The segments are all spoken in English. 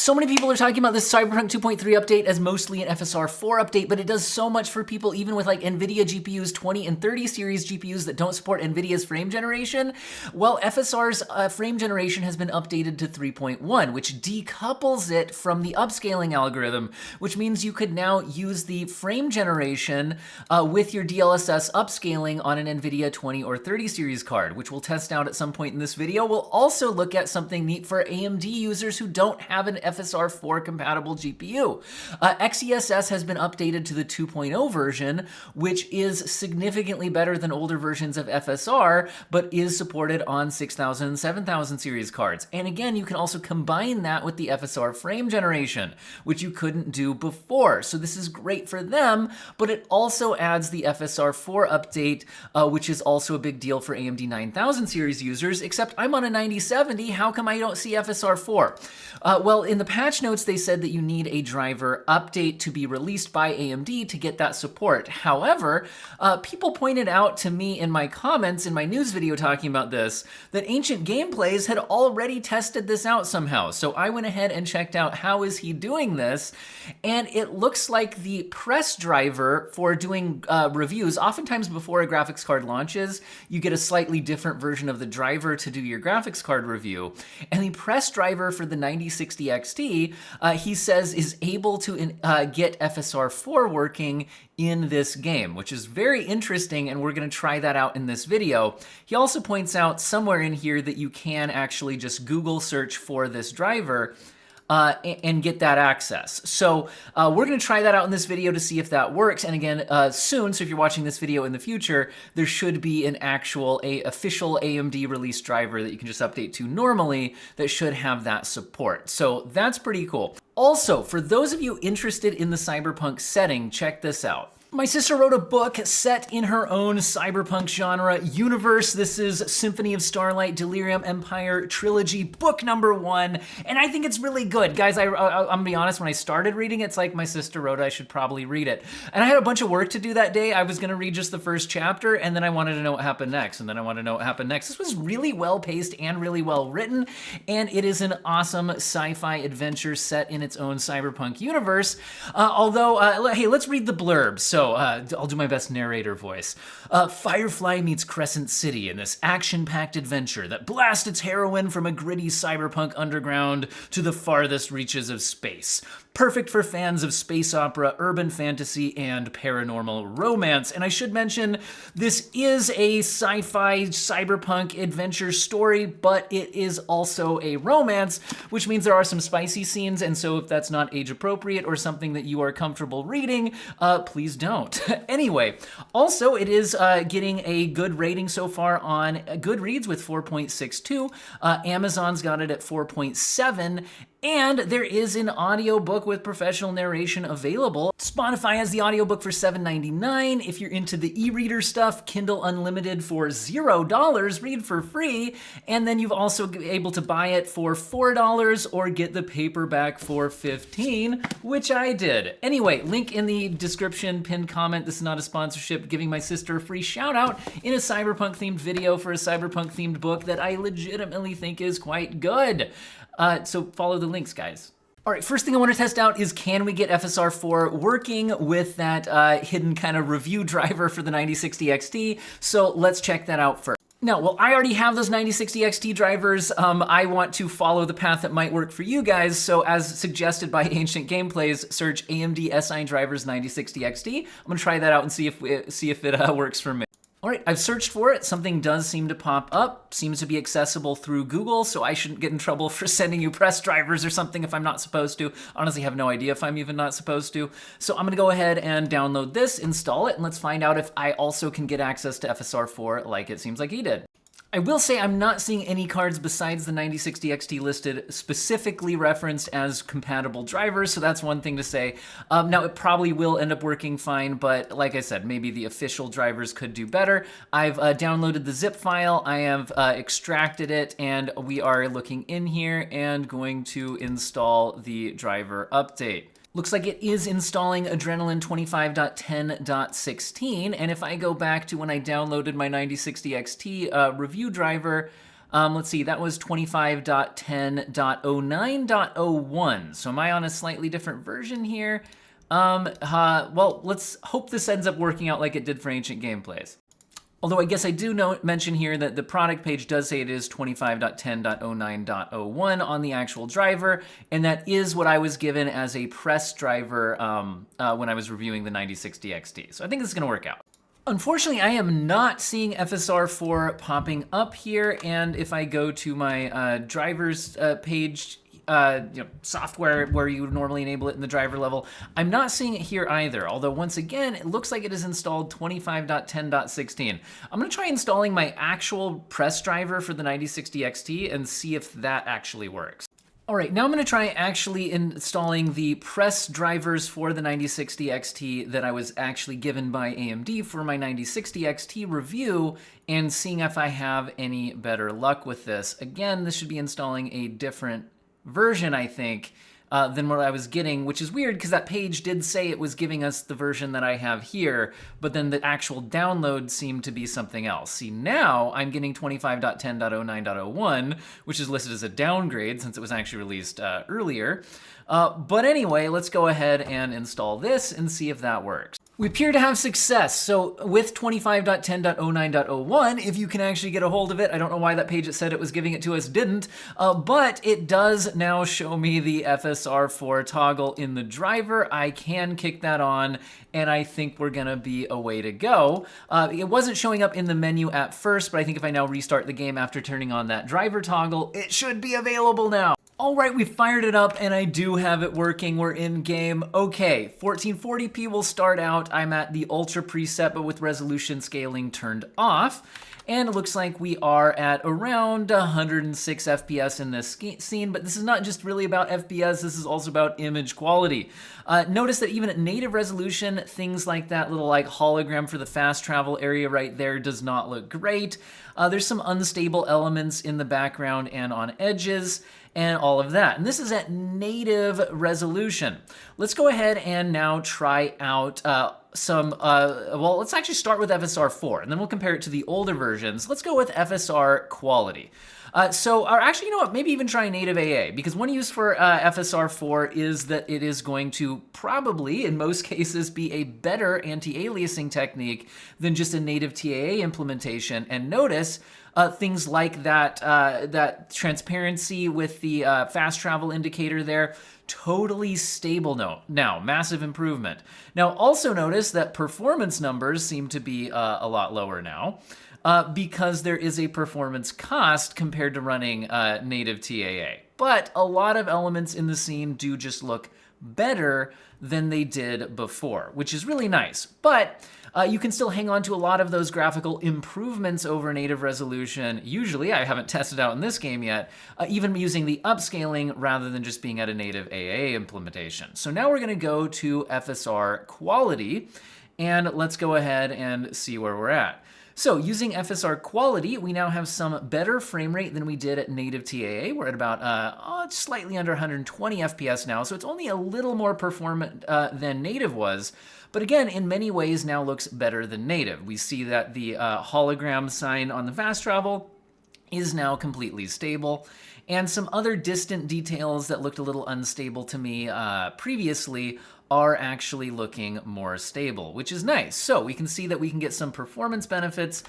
So many people are talking about this Cyberpunk 2.3 update as mostly an FSR 4 update, but it does so much for people even with like NVIDIA GPUs, 20 and 30 series GPUs that don't support NVIDIA's frame generation. Well, FSR's frame generation has been updated to 3.1, which decouples it from the upscaling algorithm, which means you could now use the frame generation with your DLSS upscaling on an NVIDIA 20 or 30 series card, which we'll test out at some point in this video. We'll also look at something neat for AMD users who don't have an FSR 4 compatible GPU. XeSS has been updated to the 2.0 version, which is significantly better than older versions of FSR, but is supported on 6000 and 7000 series cards. And again, you can also combine that with the FSR frame generation, which you couldn't do before. So this is great for them, but it also adds the FSR 4 update, which is also a big deal for AMD 9000 series users, except I'm on a 9070. How come I don't see FSR 4? Well, in the patch notes, they said that you need a driver update to be released by AMD to get that support. However, people pointed out to me in my comments in my news video talking about this, that Ancient Gameplays had already tested this out somehow. So I went ahead and checked out how is he doing this, and it looks like the press driver for doing reviews, oftentimes before a graphics card launches, you get a slightly different version of the driver to do your graphics card review. And the press driver for the 9060 XT, he says, is able to get FSR 4 working in this game, which is very interesting, and we're going to try that out in this video. He also points out somewhere in here that you can actually just Google search for this driver and get that access. So we're going to try that out in this video to see if that works. And again, soon, so if you're watching this video in the future, there should be an actual official AMD release driver that you can just update to normally that should have that support. So that's pretty cool. Also, for those of you interested in the Cyberpunk setting, check this out. My sister wrote a book set in her own cyberpunk genre universe. This is Symphony of Starlight Delirium Empire Trilogy, book number 1, and I think it's really good. Guys, I'm gonna be honest, when I started reading it, it's like my sister wrote it, I should probably read it. And I had a bunch of work to do that day. I was gonna read just the first chapter, and then I wanted to know what happened next, and then I wanted to know what happened next. This was really well paced and really well written, and it is an awesome sci-fi adventure set in its own cyberpunk universe. Hey, let's read the blurb. So I'll do my best narrator voice. Firefly meets Crescent City in this action-packed adventure that blasts its heroine from a gritty cyberpunk underground to the farthest reaches of space. Perfect for fans of space opera, urban fantasy, and paranormal romance. And I should mention, this is a sci-fi cyberpunk adventure story, but it is also a romance, which means there are some spicy scenes, and so if that's not age appropriate or something that you are comfortable reading, please don't. Anyway, also it is getting a good rating so far on Goodreads with 4.62. Amazon's got it at 4.7. And there is an audiobook with professional narration available. Spotify has the audiobook for $7.99. If you're into the e-reader stuff, Kindle Unlimited for $0, read for free. And then you've also been able to buy it for $4 or get the paperback for $15, which I did. Anyway, link in the description, pinned comment. This is not a sponsorship, giving my sister a free shout out in a cyberpunk themed video for a cyberpunk themed book that I legitimately think is quite good. So follow the links, guys. All right, first thing I want to test out is, can we get FSR 4 working with that hidden kind of review driver for the 9060 XT? So let's check that out first. Now, well, I already have those 9060 XT drivers. I want to follow the path that might work for you guys. So as suggested by Ancient Gameplays, search AMD SI drivers 9060 XT. I'm gonna try that out and see if it works for me. All right, I've searched for it. Something does seem to pop up. Seems to be accessible through Google, so I shouldn't get in trouble for sending you press drivers or something if I'm not supposed to. Honestly, I have no idea if I'm even not supposed to. So I'm gonna go ahead and download this, install it, and let's find out if I also can get access to FSR 4 like it seems like he did. I will say I'm not seeing any cards besides the 9060 XT listed specifically referenced as compatible drivers, so that's one thing to say. Now, it probably will end up working fine, but like I said, maybe the official drivers could do better. I've downloaded the zip file, I have extracted it, and we are looking in here and going to install the driver update. Looks like it is installing Adrenaline 25.10.16, and if I go back to when I downloaded my 9060 XT review driver, Let's see, that was 25.10.09.01. So am I on a slightly different version here? Well, let's hope this ends up working out like it did for Ancient Gameplays. Although I guess I do mention here that the product page does say it is 25.10.09.01 on the actual driver, and that is what I was given as a press driver when I was reviewing the 9060 XT. So I think this is going to work out. Unfortunately, I am not seeing FSR 4 popping up here, and if I go to my drivers page, software where you would normally enable it in the driver level, I'm not seeing it here either. Although once again, it looks like it is installed 25.10.16. I'm gonna try installing my actual press driver for the 9060 XT and see if that actually works. All right, now I'm gonna try actually installing the press drivers for the 9060 XT that I was actually given by AMD for my 9060 XT review and seeing if I have any better luck with this. Again, this should be installing a different version, I think, than what I was getting, which is weird because that page did say it was giving us the version that I have here, but then the actual download seemed to be something else. See, now I'm getting 25.10.09.01, which is listed as a downgrade since it was actually released earlier. But anyway, let's go ahead and install this and see if that works. We appear to have success. So with 25.10.09.01, if you can actually get a hold of it, I don't know why that page that said it was giving it to us didn't, but it does now show me the FSR 4 toggle in the driver. I can kick that on, and I think we're gonna be a way to go. It wasn't showing up in the menu at first, but I think if I now restart the game after turning on that driver toggle, it should be available now. All right, we fired it up and I do have it working. We're in game. Okay, 1440p will start out. I'm at the ultra preset, but with resolution scaling turned off. And it looks like we are at around 106 FPS in this scene, but this is not just really about FPS, this is also about image quality. Notice that even at native resolution, things like that little hologram for the fast travel area right there does not look great. There's some unstable elements in the background and on edges, and all of that. And this is at native resolution. Let's go ahead and now try out well, let's actually start with FSR 4, and then we'll compare it to the older versions. Let's go with FSR quality. Or actually, you know what, maybe even try native AA, because one use for FSR 4 is that it is going to probably, in most cases, be a better anti-aliasing technique than just a native TAA implementation. And notice, things like that transparency with the fast travel indicator there, totally stable now, massive improvement. Now also notice that performance numbers seem to be a lot lower now because there is a performance cost compared to running native TAA. But a lot of elements in the scene do just look better than they did before, which is really nice. But you can still hang on to a lot of those graphical improvements over native resolution. Usually, I haven't tested out in this game yet, even using the upscaling rather than just being at a native AA implementation. So now we're gonna go to FSR quality, and let's go ahead and see where we're at. So using FSR quality, we now have some better frame rate than we did at native TAA. We're at about slightly under 120 FPS now, so it's only a little more performant than native was. But again, in many ways now looks better than native. We see that the hologram sign on the fast travel is now completely stable. And some other distant details that looked a little unstable to me previously are actually looking more stable, which is nice. So we can see that we can get some performance benefits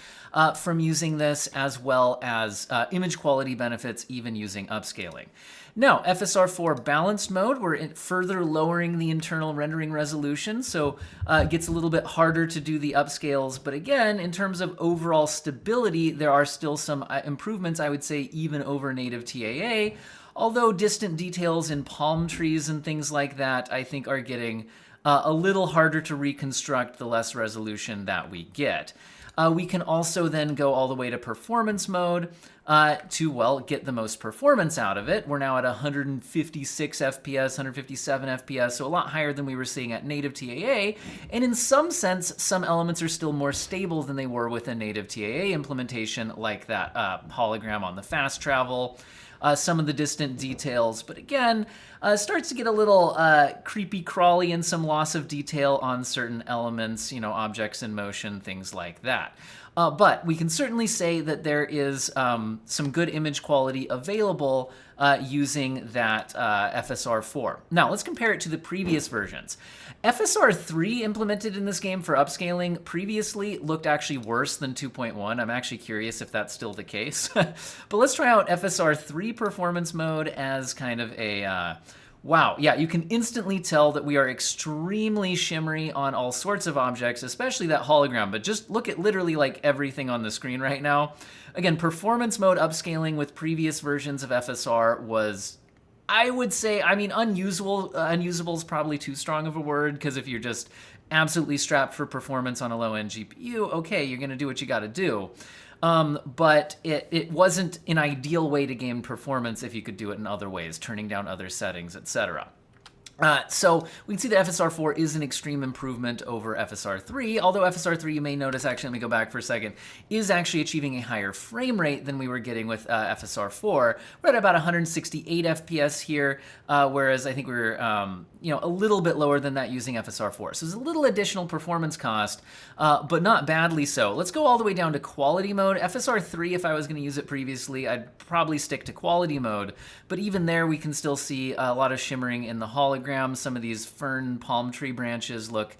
from using this, as well as image quality benefits even using upscaling. Now, FSR 4 balanced mode, we're further lowering the internal rendering resolution, so it gets a little bit harder to do the upscales. But again, in terms of overall stability, there are still some improvements, I would say, even over native TAA. Although distant details in palm trees and things like that, I think are getting a little harder to reconstruct the less resolution that we get. We can also then go all the way to performance mode to, well, get the most performance out of it. We're now at 156 FPS, 157 FPS, so a lot higher than we were seeing at native TAA. And in some sense, some elements are still more stable than they were with a native TAA implementation, like that hologram on the fast travel. some of the distant details. But again, starts to get a little creepy crawly and some loss of detail on certain elements, objects in motion, things like that. But we can certainly say that there is some good image quality available using that FSR 4. Now, let's compare it to the previous versions. FSR 3 implemented in this game for upscaling previously looked actually worse than 2.1. I'm actually curious if that's still the case. But let's try out FSR 3 performance mode as kind of a... wow, yeah, you can instantly tell that we are extremely shimmery on all sorts of objects, especially that hologram, but just look at literally like everything on the screen right now. Again, performance mode upscaling with previous versions of FSR was, I would say, unusable. Unusable is probably too strong of a word, because if you're just absolutely strapped for performance on a low-end GPU, okay, you're gonna do what you gotta do. But it wasn't an ideal way to gain performance if you could do it in other ways, turning down other settings, etc. So we can see that FSR 4 is an extreme improvement over FSR 3, although FSR 3, you may notice, actually, let me go back for a second, is actually achieving a higher frame rate than we were getting with FSR 4. We're at about 168 FPS here, whereas I think we were a little bit lower than that using FSR 4. So there's a little additional performance cost, but not badly so. Let's go all the way down to quality mode. FSR 3, if I was going to use it previously, I'd probably stick to quality mode, but even there we can still see a lot of shimmering in the hologram. Some of these fern palm tree branches look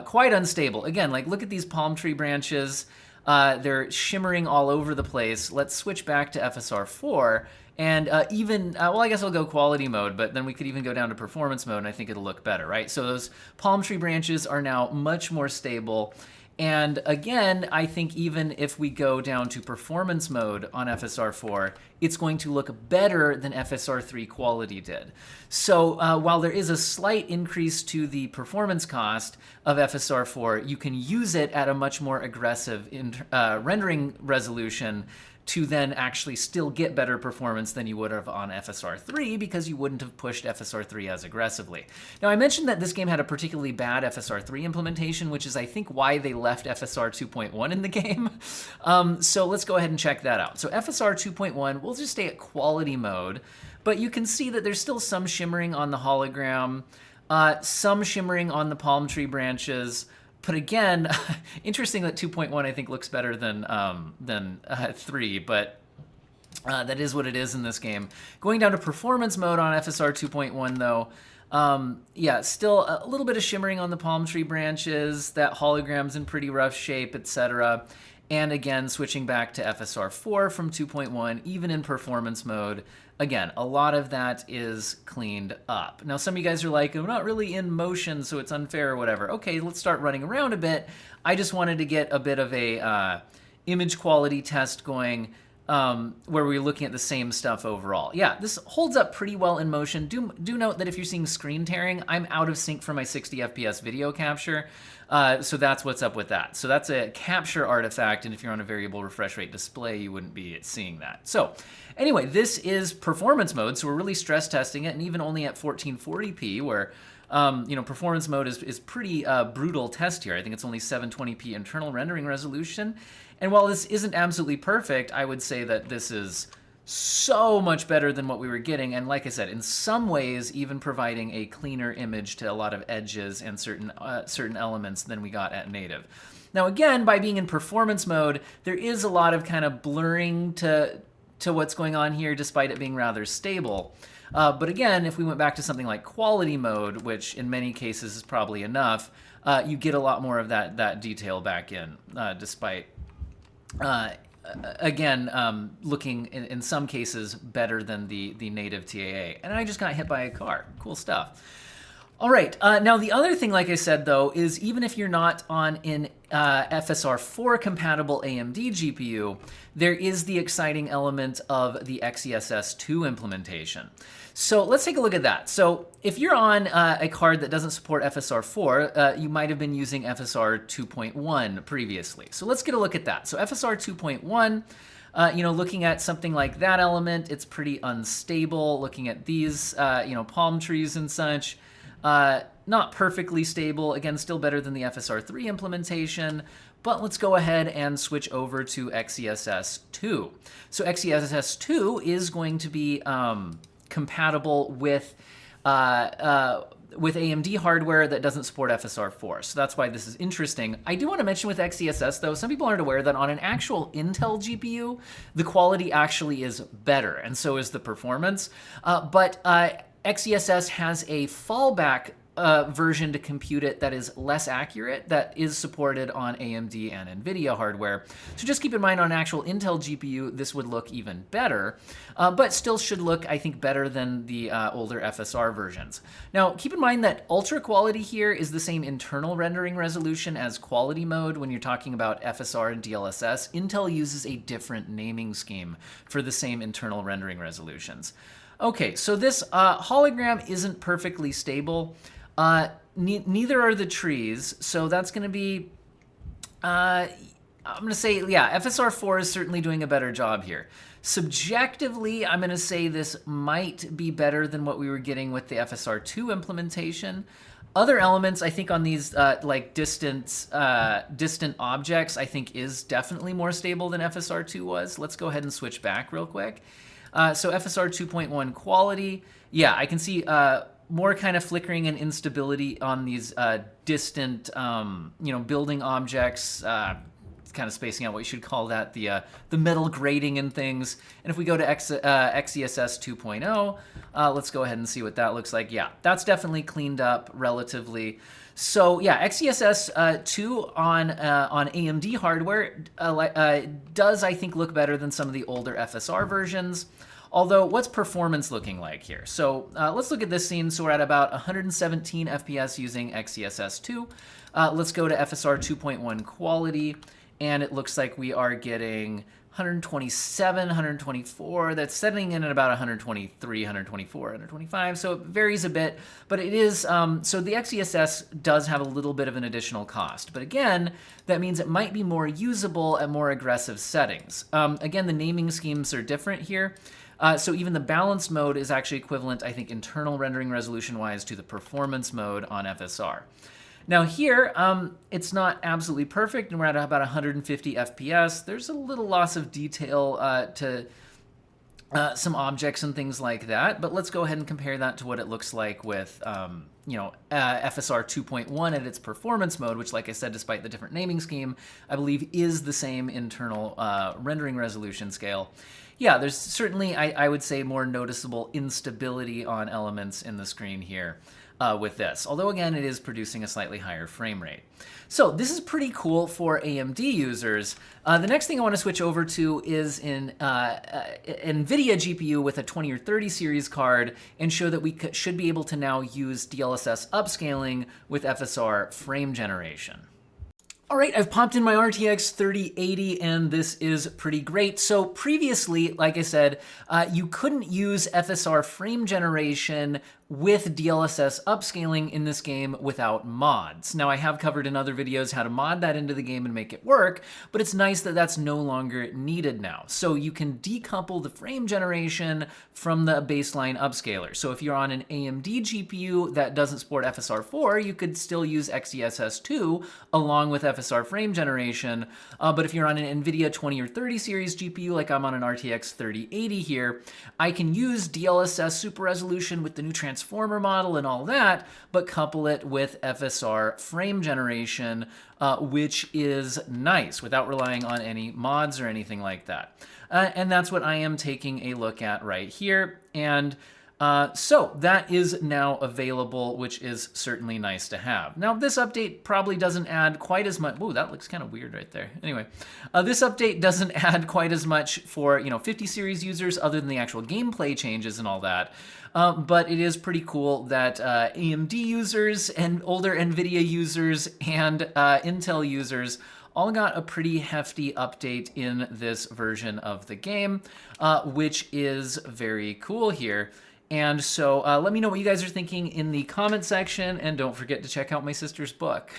quite unstable. Again, like look at these palm tree branches. They're shimmering all over the place. Let's switch back to FSR 4 and well, I guess I'll go quality mode, but then we could even go down to performance mode and I think it'll look better, right? So those palm tree branches are now much more stable. And again, I think even if we go down to performance mode on FSR 4, it's going to look better than FSR 3 quality did. So while there is a slight increase to the performance cost of FSR 4, you can use it at a much more aggressive rendering resolution to then actually still get better performance than you would have on FSR 3 because you wouldn't have pushed FSR 3 as aggressively. Now, I mentioned that this game had a particularly bad FSR 3 implementation, which is, I think, why they left FSR 2.1 in the game. So let's go ahead and check that out. So FSR 2.1, we'll just stay at quality mode, but you can see that there's still some shimmering on the hologram, some shimmering on the palm tree branches. But again, interesting that 2.1 I think looks better than 3, but that is what it is in this game. Going down to performance mode on FSR 2.1 though, yeah, still a little bit of shimmering on the palm tree branches, that hologram's in pretty rough shape, etc. And again, switching back to FSR 4 from 2.1, even in performance mode, again, a lot of that is cleaned up. Now, some of you guys are like, I'm not really in motion, so it's unfair or whatever. Okay, let's start running around a bit. I just wanted to get a bit of a image quality test going where we're looking at the same stuff overall. Yeah, this holds up pretty well in motion. Do note that if you're seeing screen tearing, I'm out of sync for my 60 FPS video capture. So that's what's up with that. So that's a capture artifact, and if you're on a variable refresh rate display, you wouldn't be seeing that. So anyway, this is performance mode, so we're really stress testing it, and even only at 1440p, where performance mode is pretty brutal test here. I think it's only 720p internal rendering resolution. And while this isn't absolutely perfect, I would say that this is so much better than what we were getting, and like I said, in some ways even providing a cleaner image to a lot of edges and certain elements than we got at native. Now again, by being in performance mode, there is a lot of kind of blurring to what's going on here, despite it being rather stable. But again, if we went back to something like quality mode, which in many cases is probably enough, you get a lot more of that detail back in, despite again, looking in some cases better than the native TAA. And I just got hit by a car. Cool stuff. All right, now the other thing, like I said, though, is even if you're not on an FSR 4 compatible AMD GPU, there is the exciting element of the XeSS 2 implementation. So let's take a look at that. So if you're on a card that doesn't support FSR 4, you might have been using FSR 2.1 previously. So let's get a look at that. So FSR 2.1, looking at something like that element, it's pretty unstable. Looking at these, palm trees and such, not perfectly stable. Again, still better than the FSR 3 implementation, But let's go ahead and switch over to XeSS 2. So XeSS 2 is going to be compatible with AMD hardware that doesn't support FSR 4. So that's why this is interesting. I do want to mention with XeSS, though, some people aren't aware that on an actual Intel GPU, the quality actually is better, and so is the performance. But XeSS has a fallback version to compute it that is less accurate, that is supported on AMD and NVIDIA hardware. So just keep in mind on an actual Intel GPU, this would look even better, but still should look, I think, better than the older FSR versions. Now, keep in mind that ultra quality here is the same internal rendering resolution as quality mode when you're talking about FSR and DLSS. Intel uses a different naming scheme for the same internal rendering resolutions. Okay, so this hologram isn't perfectly stable. Neither are the trees, so that's going to be, I'm going to say, yeah, FSR 4 is certainly doing a better job here. Subjectively, I'm going to say this might be better than what we were getting with the FSR 2 implementation. Other elements, I think, on these like distant objects, I think is definitely more stable than FSR 2 was. Let's go ahead and switch back real quick. So FSR 2.1 quality, yeah, I can see more kind of flickering and instability on these distant, building objects. Kind of spacing out what you should call that, the metal grating and things. And if we go to XeSS 2.0, let's go ahead and see what that looks like. Yeah, that's definitely cleaned up relatively. So yeah, XeSS 2 on AMD hardware does, I think, look better than some of the older FSR versions. Although, what's performance looking like here? So let's look at this scene. So we're at about 117 FPS using XeSS 2. Let's go to FSR 2.1 quality, and it looks like we are getting 127, 124. That's settling in at about 123, 124, 125. So it varies a bit, but it is, so the XeSS does have a little bit of an additional cost. But again, that means it might be more usable at more aggressive settings. Again, the naming schemes are different here. So even the balanced mode is actually equivalent, I think, internal rendering resolution-wise to the performance mode on FSR. Now here, it's not absolutely perfect, and we're at about 150 FPS. There's a little loss of detail to some objects and things like that, but let's go ahead and compare that to what it looks like with FSR 2.1 at its performance mode, which, like I said, despite the different naming scheme, I believe is the same internal rendering resolution scale. Yeah, there's certainly, I would say, more noticeable instability on elements in the screen here with this. Although, again, it is producing a slightly higher frame rate. So this is pretty cool for AMD users. The next thing I want to switch over to is an NVIDIA GPU with a 20 or 30 series card and show that we should be able to now use DLSS upscaling with FSR frame generation. All right, I've popped in my RTX 3080, and this is pretty great. So previously, like I said, you couldn't use FSR frame generation with DLSS upscaling in this game without mods. Now, I have covered in other videos how to mod that into the game and make it work, but it's nice that that's no longer needed now. So you can decouple the frame generation from the baseline upscaler. So if you're on an AMD GPU that doesn't support FSR 4, you could still use XeSS 2 along with FSR frame generation. But if you're on an NVIDIA 20 or 30 series GPU, like I'm on an RTX 3080 here, I can use DLSS super resolution with the new transformer model and all that, but couple it with FSR frame generation, which is nice without relying on any mods or anything like that. And that's what I am taking a look at right here. And so that is now available, which is certainly nice to have. Now, this update probably doesn't add quite as much. Whoa, that looks kind of weird right there. Anyway, this update doesn't add quite as much for 50 series users other than the actual gameplay changes and all that. But it is pretty cool that AMD users and older NVIDIA users and Intel users all got a pretty hefty update in this version of the game, which is very cool here. And so let me know what you guys are thinking in the comment section, and don't forget to check out my sister's book.